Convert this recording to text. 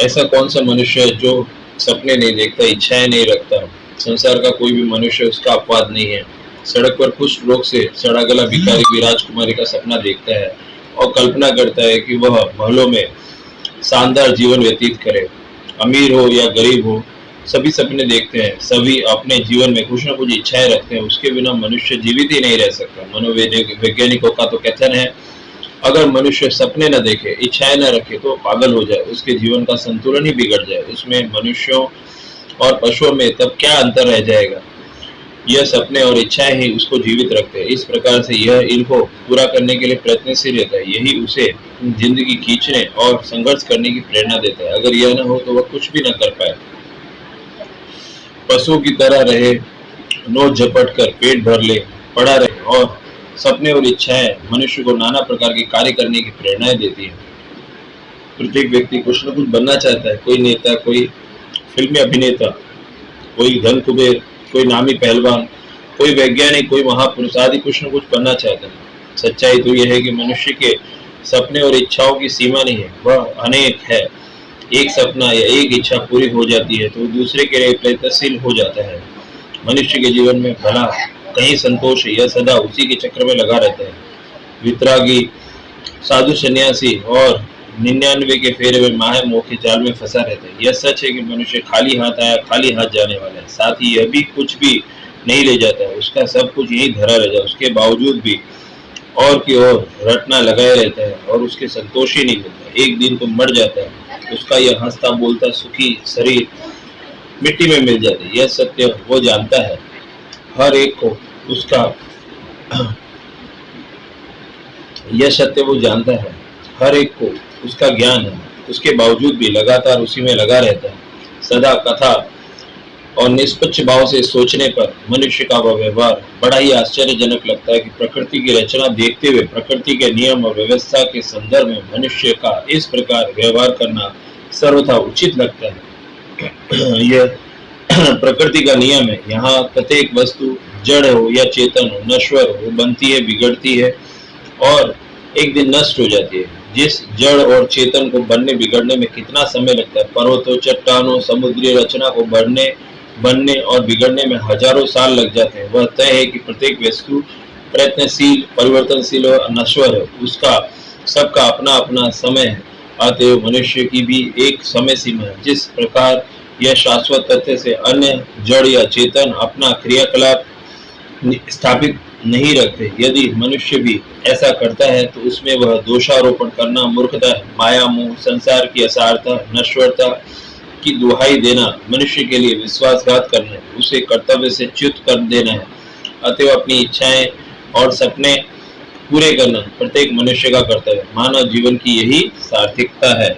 ऐसा कौन सा मनुष्य है जो सपने नहीं देखता, इच्छाएं नहीं रखता? संसार का कोई भी मनुष्य उसका अपवाद नहीं है। सड़क पर कुष्ठ रोग से सड़ा गला भिखारी भी राजकुमारी का सपना देखता है और कल्पना करता है कि वह महलों में शानदार जीवन व्यतीत करे। अमीर हो या गरीब हो, सभी सपने देखते हैं, सभी अपने जीवन में कुछ न कुछ इच्छाएं रखते हैं। उसके बिना मनुष्य जीवित ही नहीं रह सकता। मनोवैज्ञानिकों का तो कथन है, अगर मनुष्य सपने न देखे, इच्छाएं न रखे तो पागल हो जाए, उसके जीवन का संतुलन ही बिगड़ जाए। उसमें मनुष्यों और पशुओं में तब क्या अंतर रह जाएगा? यह सपने और इच्छाएं ही उसको जीवित रखते हैं। इस प्रकार से यह इनको पूरा करने के लिए प्रयत्नशील रहता है। यही उसे जिंदगी खींचने और संघर्ष करने की प्रेरणा देता है। अगर यह न हो तो वह कुछ भी न कर पाए। पशुओं की तरह रहे, नोच झपट कर पेट भर ले, पड़ा रहे, और सपने और इच्छाएं मनुष्य को नाना प्रकार के कार्य करने की प्रेरणाएं देती है। प्रत्येक व्यक्ति कुछ न कुछ बनना चाहता है। कोई नेता, कोई फिल्मी अभिनेता, कोई धन कुबेर, कोई नामी पहलवान, कोई वैज्ञानिक, कोई महापुरुष आदि कुछ न कुछ बनना चाहता है। सच्चाई तो यह है कि मनुष्य के सपने और इच्छाओं की सीमा नहीं है, वह अनेक है। एक सपना या एक इच्छा पूरी हो जाती है तो दूसरे के लिए प्रयत्नशील हो जाता है। मनुष्य के जीवन में भला कहीं संतोष है, यह सदा उसी के चक्र में लगा रहता है। वितरागी, साधु सन्यासी और 99 के फेरे में माहे मोह के जाल में फंसा रहता है। यह सच है कि मनुष्य खाली हाथ आया, खाली हाथ जाने वाला है। साथ ही यह भी कुछ भी नहीं ले जाता है, उसका सब कुछ यही धरा रह जाए। उसके बावजूद भी और की ओर रटना लगाए रहता है और उसके संतोष ही नहीं मिलता। एक दिन तो मर जाता है, उसका यह हंसता बोलता सुखी शरीर मिट्टी में मिल जाता है। यह सत्य वो जानता है। हर एक को उसका यह सत्य वो जानता है, हर एक को उसका ज्ञान है। उसके बावजूद भी लगातार उसी में लगा रहता है। सदा कथा और निष्पक्ष भाव से सोचने पर मनुष्य का वह व्यवहार बड़ा ही आश्चर्यजनक लगता है कि प्रकृति की रचना देखते हुए, प्रकृति के नियम और व्यवस्था के संदर्भ में मनुष्य का इस प्रकार व्यवहार करना सर्वथा उचित लगता है। यह प्रकृति का नियम है। यहाँ प्रत्येक वस्तु जड़ हो या चेतन हो, नश्वर हो, बनती है, बिगड़ती है और एक दिन नष्ट हो जाती है। जिस जड़ और चेतन को बनने बिगड़ने में कितना समय लगता है, पर्वतों, चट्टानों, समुद्री रचना को बनने और बिगड़ने में हजारों साल लग जाते हैं, वह तय है कि प्रत्येक वस्तु प्रयत्नशील, परिवर्तनशील और नश्वर है। उसका सबका अपना अपना समय है। अतएव मनुष्य की भी एक समय सीमा है। जिस प्रकार यह शाश्वत तथ्य से अन्य जड़ या चेतन अपना क्रियाकलाप स्थापित नहीं रखते, यदि मनुष्य भी ऐसा करता है तो उसमें वह दोषारोपण करना मूर्खता है। माया, मोह, संसार की असारता, नश्वरता की दुहाई देना मनुष्य के लिए विश्वासघात करना है, उसे कर्तव्य से च्युत कर देना है। अतएव अपनी इच्छाएं और सपने पूरे करना प्रत्येक मनुष्य का कर्तव्य है। मानव जीवन की यही सार्थकता है।